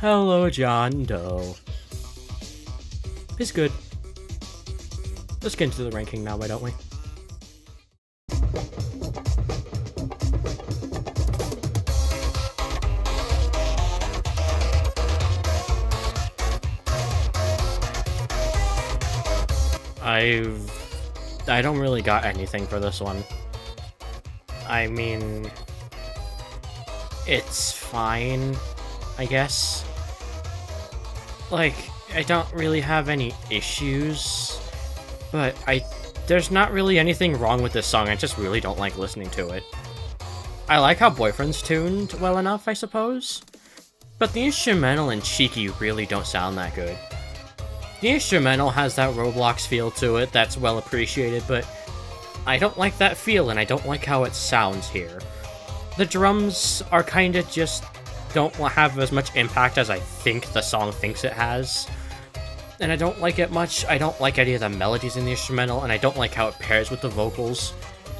Hello John Doe. It's good. Let's get into the ranking now, why don't we? I don't really got anything for this one. I mean, it's fine, I guess. Like, I don't really have any issues, but there's not really anything wrong with this song, I just really don't like listening to it. I like how Boyfriend's tuned well enough, I suppose, but the instrumental and Cheeky really don't sound that good. The instrumental has that Roadblocks feel to it that's well appreciated, but I don't like that feel and I don't like how it sounds here. The drums are kinda just don't have as much impact as I think the song thinks it has. And I don't like it much. I don't like any of the melodies in the instrumental, and I don't like how it pairs with the vocals.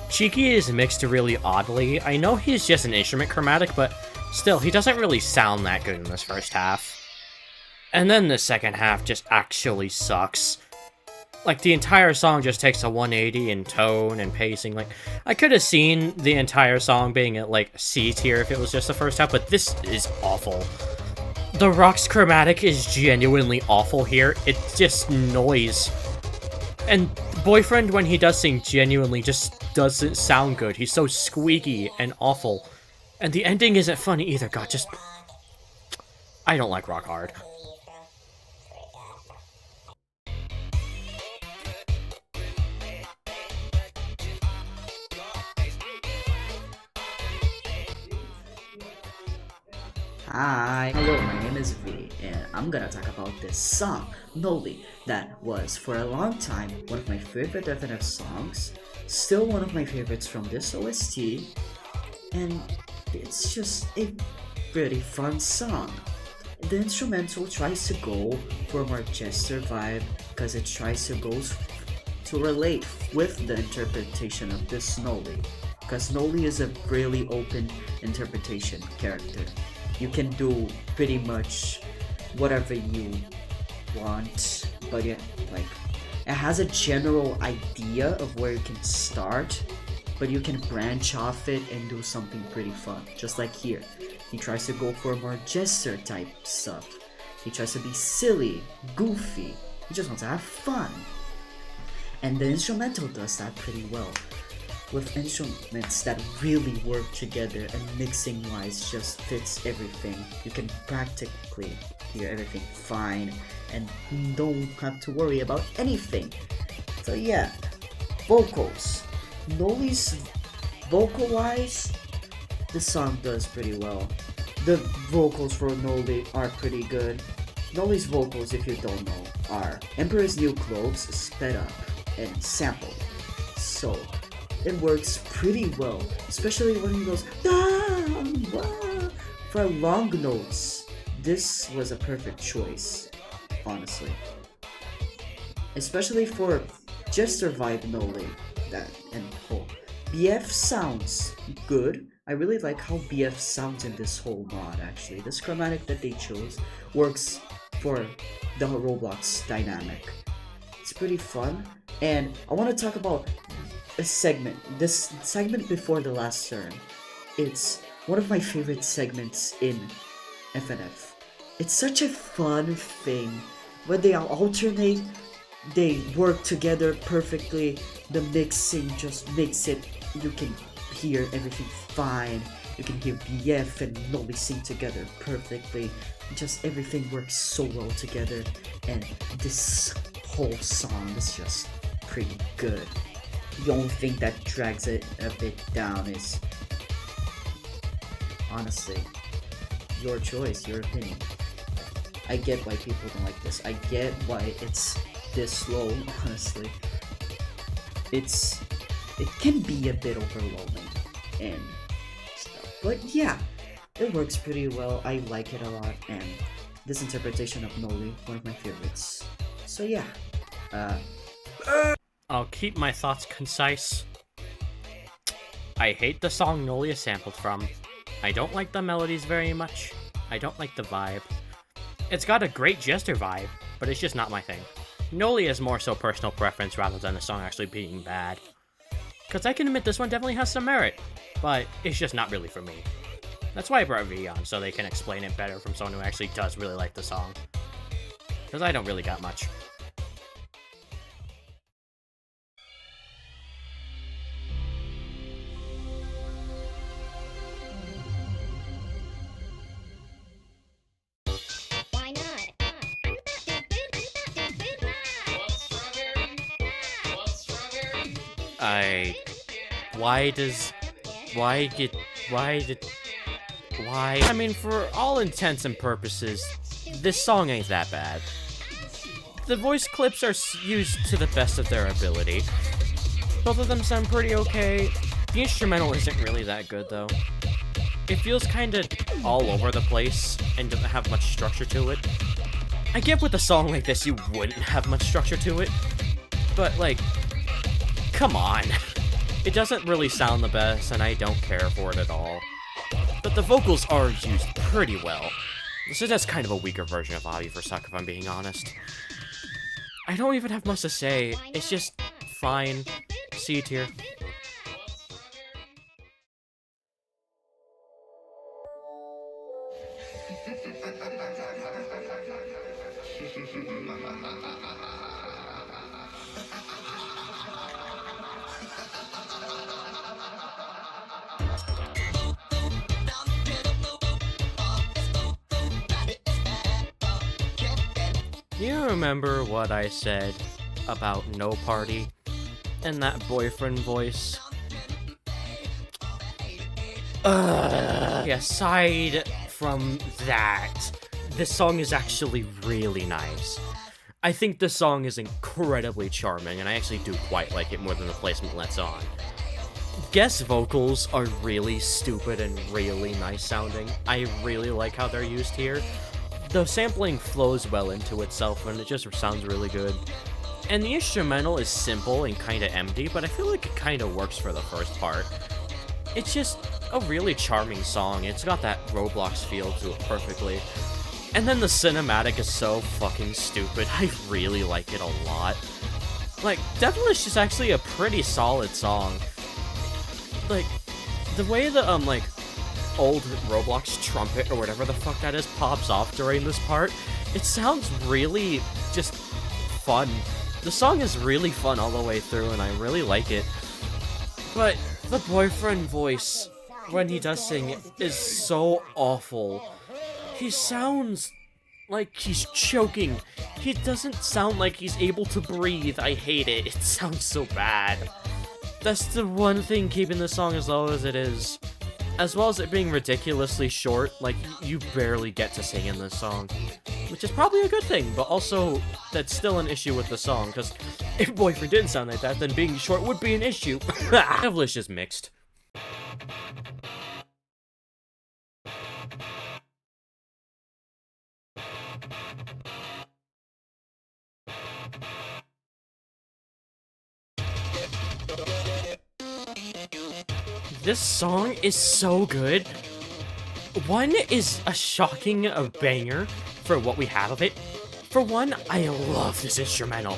Cheeky is mixed really oddly. I know he's just an instrument chromatic, but still, he doesn't really sound that good in this first half. And then the second half just actually sucks. Like, the entire song just takes a 180 in tone and pacing. Like, I could have seen the entire song being at, like, C tier if it was just the first half, but this is awful. The Rock's chromatic is genuinely awful here. It's just noise. And Boyfriend, when he does sing, genuinely just doesn't sound good. He's so squeaky and awful. And the ending isn't funny either. God, just... I don't like Rock Hard. Hi! Hello, my name is V, and I'm gonna talk about this song, Moly, that was, for a long time, one of my favorite FNF songs, still one of my favorites from this OST, and it's just a pretty fun song. The instrumental tries to go for a more jester vibe, because it tries to go to relate with the interpretation of this Noli, because Noli is a really open interpretation character. You can do pretty much whatever you want, but yeah, like, it has a general idea of where you can start, but you can branch off it and do something pretty fun. Just like here, he tries to go for more jester type stuff. He tries to be silly, goofy, he just wants to have fun. And the instrumental does that pretty well, with instruments that really work together, and mixing wise just fits everything. You can practically hear everything fine and don't have to worry about anything. So yeah, vocals. Noli's vocal wise, the song does pretty well. The vocals for Noli are pretty good. Noli's vocals, if you don't know, are Emperor's New Clothes sped up and sampled. So it works pretty well, especially when he goes for long notes. This was a perfect choice, honestly, especially for Jester vibe Noli. That and whole BF sounds good. I really like how BF sounds in this whole mod. Actually, this chromatic that they chose works for the Roblox dynamic. It's pretty fun, and I want to talk about this segment before the last turn. It's one of my favorite segments in FNF. It's such a fun thing when they alternate, they work together perfectly. The mixing just makes it, you can hear everything fine. You can hear BF and Noli sing together perfectly. Just everything works so well together, and this whole song is just pretty good. The only thing that drags it a bit down is, honestly, your choice, your opinion. I get why people don't like this. I get why it's this slow, honestly. It can be a bit overwhelming and stuff. But yeah, it works pretty well. I like it a lot, and this interpretation of Noli, one of my favorites. So yeah, I'll keep my thoughts concise. I hate the song Noli is sampled from. I don't like the melodies very much. I don't like the vibe. It's got a great jester vibe, but it's just not my thing. Moly is more so personal preference rather than the song actually being bad. Because I can admit this one definitely has some merit, but it's just not really for me. That's why I brought V on, so they can explain it better from someone who actually does really like the song. Because I don't really got much. Why? I mean, for all intents and purposes, this song ain't that bad. The voice clips are used to the best of their ability. Both of them sound pretty okay. The instrumental isn't really that good, though. It feels kinda all over the place and doesn't have much structure to it. I get with a song like this you wouldn't have much structure to it, but, like, come on. It doesn't really sound the best, and I don't care for it at all. But the vocals are used pretty well. So that's kind of a weaker version of Obby For Suck, if I'm being honest. I don't even have much to say. It's just fine. C tier. You remember what I said about No Party and that boyfriend voice? Aside from that, this song is actually really nice. I think the song is incredibly charming, and I actually do quite like it more than the placement lets on. Guest vocals are really stupid and really nice sounding. I really like how they're used here. The sampling flows well into itself, and it just sounds really good. And the instrumental is simple and kinda empty, but I feel like it kinda works for the first part. It's just a really charming song. It's got that Roadblocks feel to it perfectly. And then the cinematic is so fucking stupid. I really like it a lot. Like, Devilish is actually a pretty solid song. Like, the way the, old Roblox trumpet, or whatever the fuck that is, pops off during this part, it sounds really just fun. The song is really fun all the way through, and I really like it. But the boyfriend voice, when he does sing it, is so awful. He sounds like he's choking. He doesn't sound like he's able to breathe. I hate it. It sounds so bad. That's the one thing keeping the song as low as it is. As well as it being ridiculously short, like, you barely get to sing in this song. Which is probably a good thing, but also, that's still an issue with the song, because if Boyfriend didn't sound like that, then being short would be an issue. Devilish is mixed. This song is so good. One is a shocking banger for what we have of it. For one, I love this instrumental.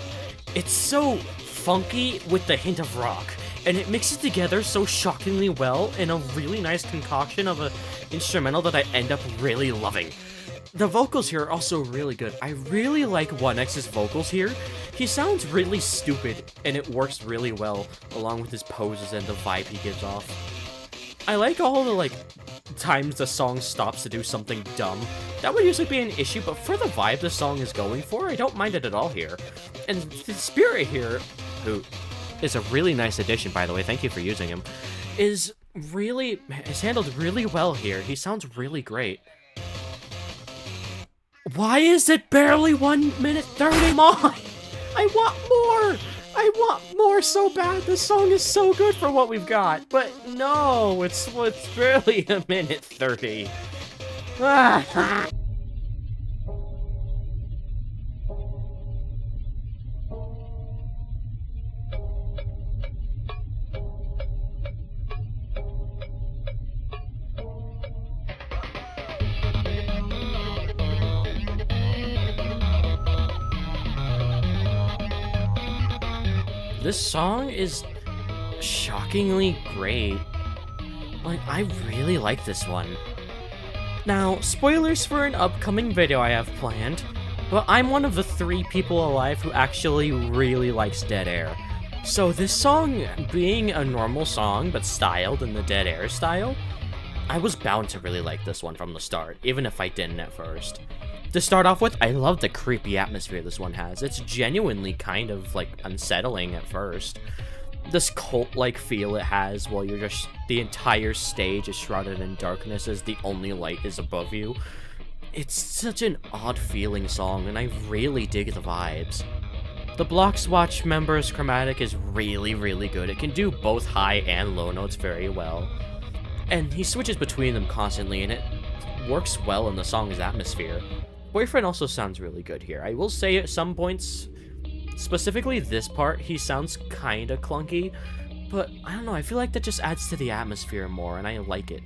It's so funky with the hint of rock, and it mixes together so shockingly well in a really nice concoction of an instrumental that I end up really loving. The vocals here are also really good. I really like 1X's vocals here. He sounds really stupid, and it works really well, along with his poses and the vibe he gives off. I like all the, times the song stops to do something dumb. That would usually be an issue, but for the vibe the song is going for, I don't mind it at all here. And the Spirit here, who is a really nice addition, by the way, thank you for using him, is handled really well here. He sounds really great. Why is it barely 1 minute 30 more? I want more! I want more so bad. This song is so good for what we've got. But no, it's barely 1 minute 30. This song is shockingly great. Like, I really like this one. Now, spoilers for an upcoming video I have planned, but I'm one of the 3 people alive who actually really likes Dead Air. So this song, being a normal song but styled in the Dead Air style, I was bound to really like this one from the start, even if I didn't at first. To start off with, I love the creepy atmosphere this one has. It's genuinely kind of, like, unsettling at first. This cult-like feel it has while you're just... the entire stage is shrouded in darkness as the only light is above you. It's such an odd feeling song, and I really dig the vibes. The Blocks Watch member's chromatic is really, really good. It can do both high and low notes very well. And he switches between them constantly, and it works well in the song's atmosphere. Boyfriend also sounds really good here. I will say at some points, specifically this part, he sounds kinda clunky, but I don't know, I feel like that just adds to the atmosphere more, and I like it.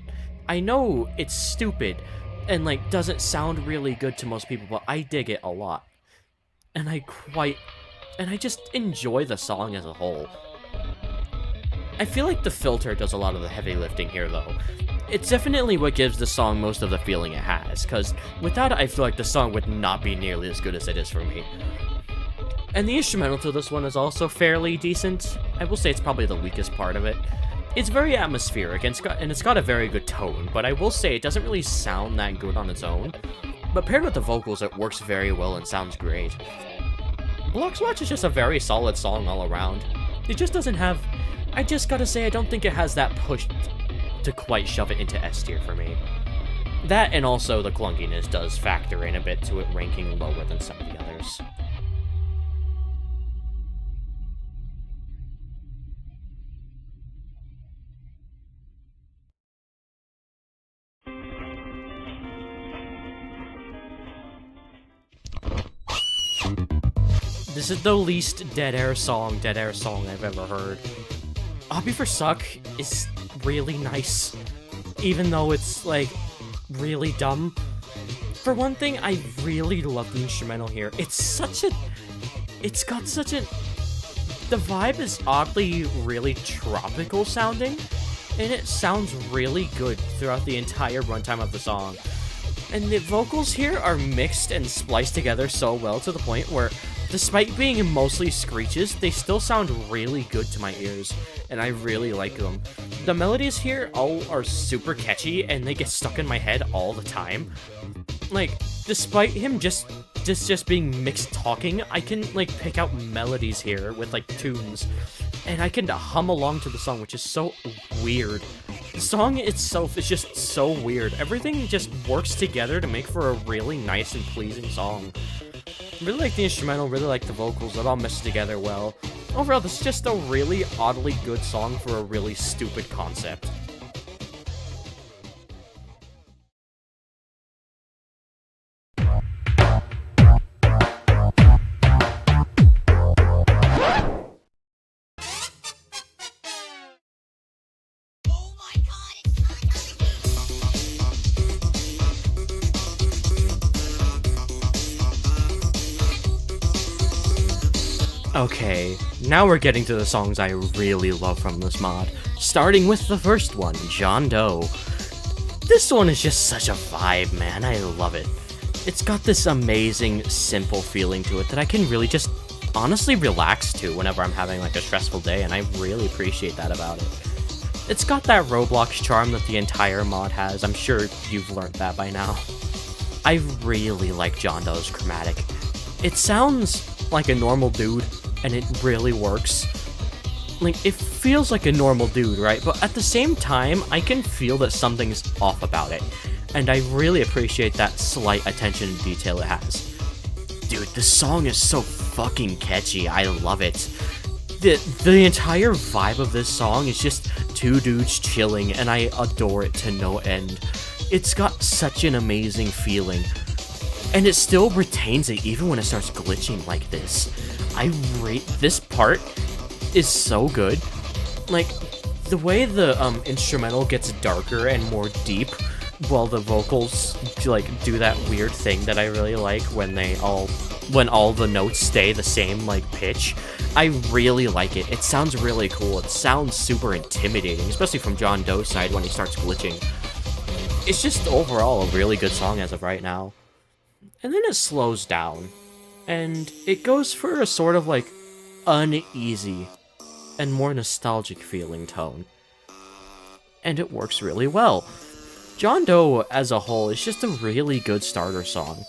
I know it's stupid, and like doesn't sound really good to most people, but I dig it a lot. And I just enjoy the song as a whole. I feel like the filter does a lot of the heavy lifting here, though. It's definitely what gives the song most of the feeling it has, because without it, I feel like the song would not be nearly as good as it is for me. And the instrumental to this one is also fairly decent. I will say it's probably the weakest part of it. It's very atmospheric, and it's got a very good tone, but I will say it doesn't really sound that good on its own. But paired with the vocals, it works very well and sounds great. Blocks Watch is just a very solid song all around. It just doesn't have... I just gotta say, I don't think it has that push to quite shove it into S tier for me. That and also the clunkiness does factor in a bit to it ranking lower than some of the others. This is the least Dead Air song I've ever heard. Obby For Suck is really nice, even though it's, like, really dumb. For one thing, I really love the instrumental here. It's got such a... The vibe is oddly really tropical sounding, and it sounds really good throughout the entire runtime of the song. And the vocals here are mixed and spliced together so well to the point where, despite being mostly screeches, they still sound really good to my ears, and I really like them. The melodies here all are super catchy, and they get stuck in my head all the time. Like, despite him just being mixed talking, I can, like, pick out melodies here with, like, tunes, and I can hum along to the song, which is so weird. The song itself is just so weird. Everything just works together to make for a really nice and pleasing song. Really like the instrumental, really like the vocals, it all meshes together well. Overall, this is just a really oddly good song for a really stupid concept. Okay, now we're getting to the songs I really love from this mod, starting with the first one, John Doe. This one is just such a vibe, man, I love it. It's got this amazing, simple feeling to it that I can really just honestly relax to whenever I'm having like a stressful day, and I really appreciate that about it. It's got that Roadblocks charm that the entire mod has, I'm sure you've learned that by now. I really like John Doe's chromatic. It sounds like a normal dude, and it really works. Like, it feels like a normal dude, right? But at the same time, I can feel that something's off about it, and I really appreciate that slight attention to detail it has. Dude, this song is so fucking catchy, I love it. The entire vibe of this song is just two dudes chilling, and I adore it to no end. It's got such an amazing feeling, and it still retains it even when it starts glitching like this. This part is so good. Like, the way the instrumental gets darker and more deep, well, the vocals like do that weird thing that I really like when all the notes stay the same like pitch. I really like it. It sounds really cool. It sounds super intimidating, especially from John Doe's side when he starts glitching. It's just overall a really good song as of right now. And then it slows down, and it goes for a sort of like uneasy and more nostalgic feeling tone. And it works really well. John Doe as a whole is just a really good starter song.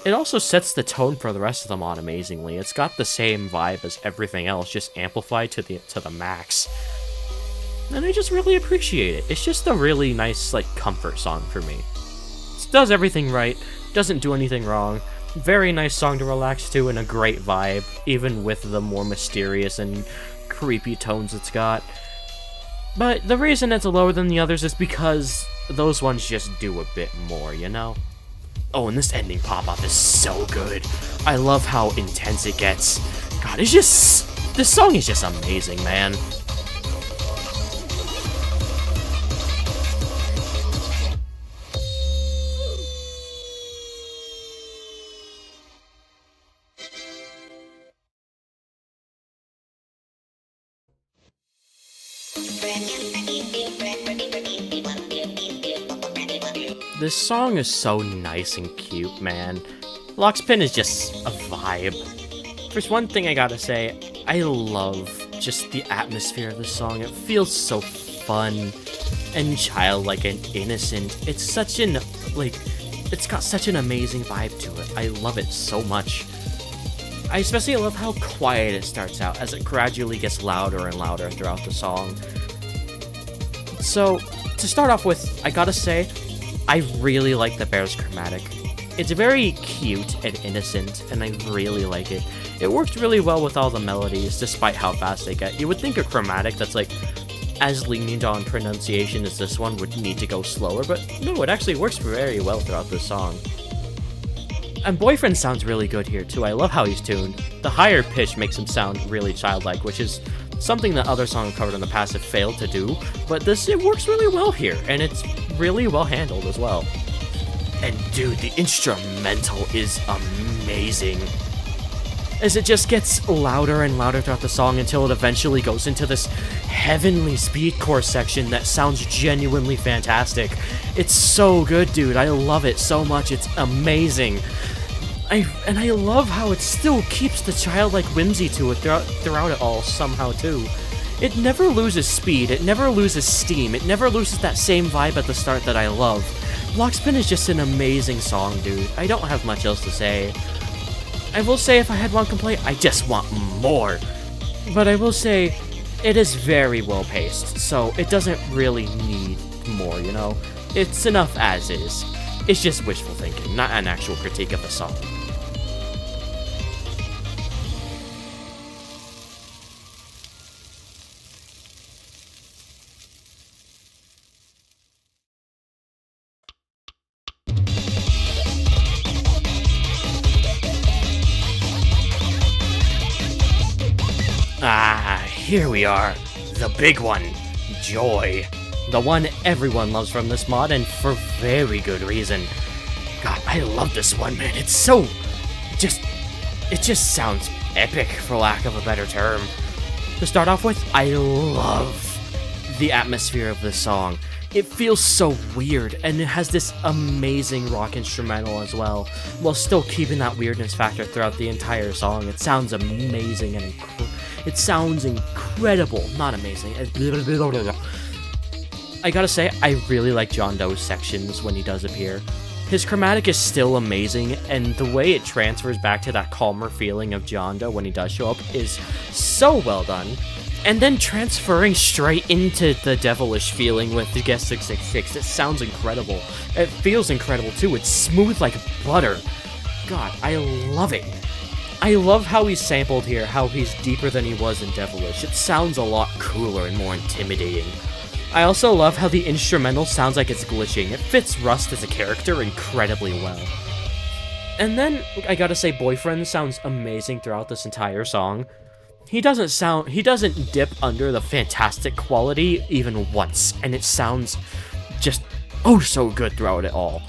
It also sets the tone for the rest of them on amazingly. It's got the same vibe as everything else, just amplified to the max. And I just really appreciate it. It's just a really nice, like, comfort song for me. It does everything right, doesn't do anything wrong. Very nice song to relax to and a great vibe, even with the more mysterious and creepy tones it's got. But the reason it's lower than the others is because those ones just do a bit more, you know? Oh, and this ending pop-up is so good. I love how intense it gets. God, it's just... this song is just amazing, man. This song is so nice and cute, man. Lockpin is just a vibe. There's one thing I gotta say, I love just the atmosphere of the song. It feels so fun and childlike and innocent. It's such an, like, it's got such an amazing vibe to it. I love it so much. I especially love how quiet it starts out as it gradually gets louder and louder throughout the song. So, to start off with, I gotta say, I really like the bear's chromatic. It's very cute and innocent, and I really like it. It works really well with all the melodies, despite how fast they get. You would think a chromatic that's like as lenient on pronunciation as this one would need to go slower, but no, it actually works very well throughout this song. And Boyfriend sounds really good here too. I love how he's tuned. The higher pitch makes him sound really childlike, which is something that other songs I've covered in the past have failed to do, but it works really well here, and it's really well handled as well. And dude, the instrumental is amazing. As it just gets louder and louder throughout the song until it eventually goes into this heavenly speedcore section that sounds genuinely fantastic. It's so good, dude. I love it so much. It's amazing. I love how it still keeps the childlike whimsy to it throughout it all somehow too. It never loses speed, it never loses steam, it never loses that same vibe at the start that I love. Lockpin is just an amazing song, dude. I don't have much else to say. I will say if I had one complaint, I just want more. But I will say, it is very well paced, so it doesn't really need more, you know? It's enough as is. It's just wishful thinking, not an actual critique of the song. Ah, here we are. The big one. Joy. The one everyone loves from this mod, and for very good reason. God, I love this one, man. It's so... it just sounds epic, for lack of a better term. To start off with, I love the atmosphere of this song. It feels so weird, and it has this amazing rock instrumental as well, while still keeping that weirdness factor throughout the entire song. It sounds amazing and it sounds incredible. Not amazing. I gotta say, I really like John Doe's sections when he does appear. His chromatic is still amazing, and the way it transfers back to that calmer feeling of John Doe when he does show up is so well done. And then transferring straight into the Devilish feeling with the Guest 666, it sounds incredible. It feels incredible too, it's smooth like butter. God, I love it. I love how he's sampled here, how he's deeper than he was in Devilish. It sounds a lot cooler and more intimidating. I also love how the instrumental sounds like it's glitching. It fits Rust as a character incredibly well. And then, I gotta say, Boyfriend sounds amazing throughout this entire song. He doesn't dip under the fantastic quality even once, and it sounds just oh so good throughout it all.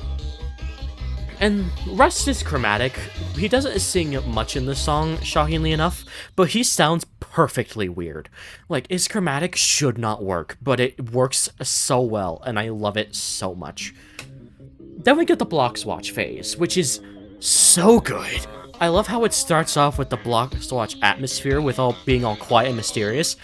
And Rust is chromatic. He doesn't sing much in this song, shockingly enough, but he sounds perfectly weird. Like, his chromatic should not work, but it works so well, and I love it so much. Then we get the block swatch phase, which is so good. I love how it starts off with the block swatch atmosphere with being all quiet and mysterious,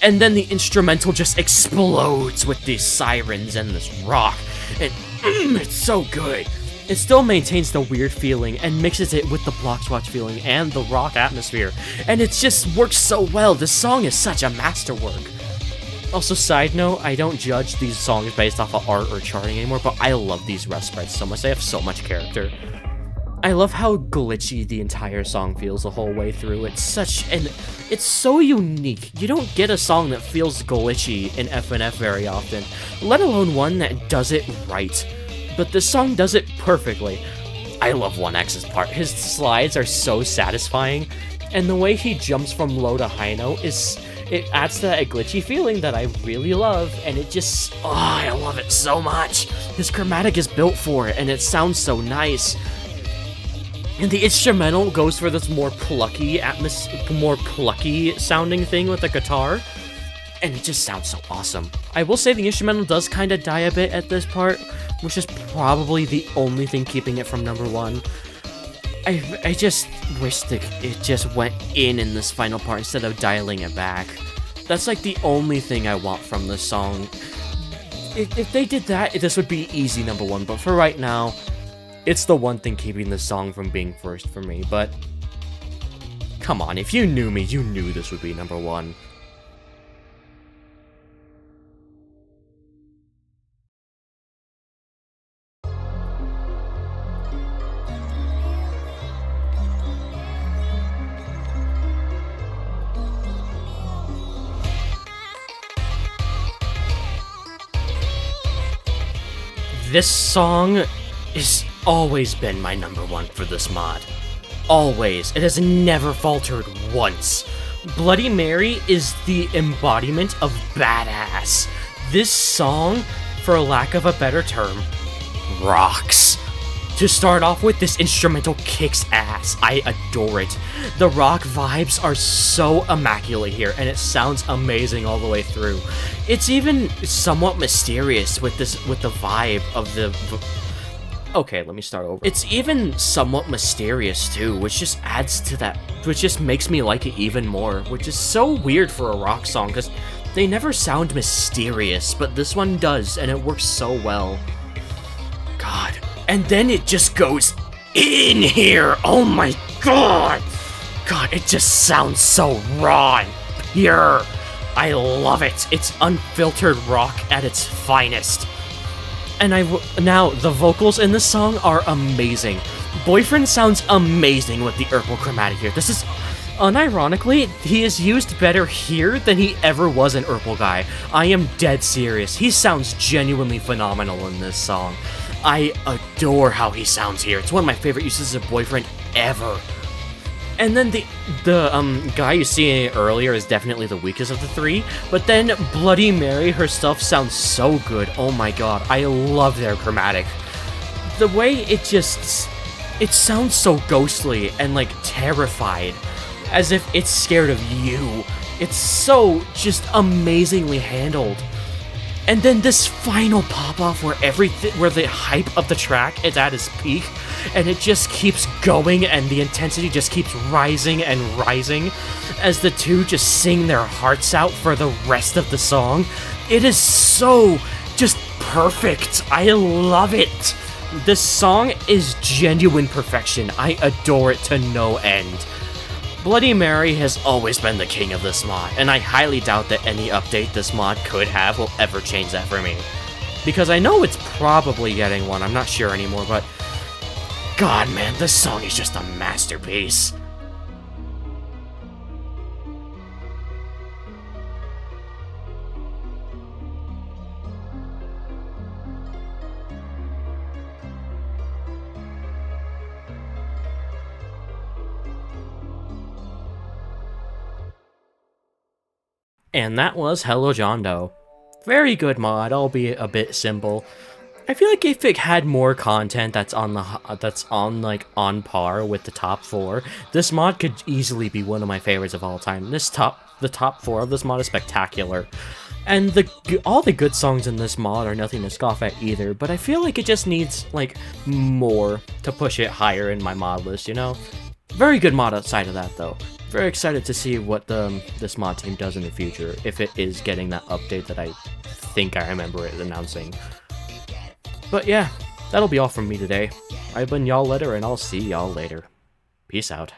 and then the instrumental just explodes with these sirens and this rock, and it's so good. It still maintains the weird feeling and mixes it with the block swatch feeling and the rock atmosphere, and it just works so well. This song is such a masterwork. Also, side note, I don't judge these songs based off of art or charting anymore, but I love these Rust sprites so much. They have so much character. I love how glitchy the entire song feels the whole way through. It's so unique. You don't get a song that feels glitchy in FNF very often, let alone one that does it right. But this song does it perfectly. I love 1X's part. His slides are so satisfying, and the way he jumps from low to high note it adds to that glitchy feeling that I really love, and it just, I love it so much. His chromatic is built for it, and it sounds so nice. And the instrumental goes for this more plucky sounding thing with the guitar, and it just sounds so awesome. I will say the instrumental does kind of die a bit at this part, which is probably the only thing keeping it from number 1. I just wish that it just went in this final part instead of dialing it back. That's like the only thing I want from this song. If they did that, this would be easy number 1, but for right now, it's the one thing keeping this song from being first for me. But come on, if you knew me, you knew this would be number 1. This song has always been my number 1 for this mod. Always. It has never faltered once. Bloody Mary is the embodiment of badass. This song, for lack of a better term, rocks. To start off with, this instrumental kicks ass. I adore it. The rock vibes are so immaculate here, and it sounds amazing all the way through. It's even somewhat mysterious with the vibe of the... Okay, let me start over. It's even somewhat mysterious too, which just adds to that, which just makes me like it even more, which is so weird for a rock song, because they never sound mysterious, but this one does, and it works so well. God. And then it just goes in here. Oh my god. God, it just sounds so raw and pure. I love it. It's unfiltered rock at its finest. And now, the vocals in this song are amazing. Boyfriend sounds amazing with the Urkel chromatic here. This is, unironically, he is used better here than he ever was in Urkel Guy. I am dead serious. He sounds genuinely phenomenal in this song. I adore how he sounds here. It's one of my favorite uses of Boyfriend ever. And then the guy you see earlier is definitely the weakest of the 3, but then Bloody Mary herself sounds so good. Oh my god, I love their chromatic. The way it sounds so ghostly and like terrified, as if it's scared of you. It's so just amazingly handled. And then this final pop-off where the hype of the track is at its peak, and it just keeps going, and the intensity just keeps rising and rising as the two just sing their hearts out for the rest of the song. It is so just perfect. I love it. This song is genuine perfection. I adore it to no end. Bloody Mary has always been the king of this mod, and I highly doubt that any update this mod could have will ever change that for me. Because I know it's probably getting one, I'm not sure anymore, but... God, man, this song is just a masterpiece. And that was Hello John Doe. Very good mod, albeit a bit simple. I feel like if it had more content that's on par with the top 4, this mod could easily be one of my favorites of all time. The top 4 of this mod is spectacular. And all the good songs in this mod are nothing to scoff at either, but I feel like it just needs, like, more to push it higher in my mod list, you know? Very good mod outside of that, though. Very excited to see what this mod team does in the future, if it is getting that update that I think I remember it announcing. But yeah, that'll be all from me today. I've been Y'all Letter, and I'll see y'all later. Peace out.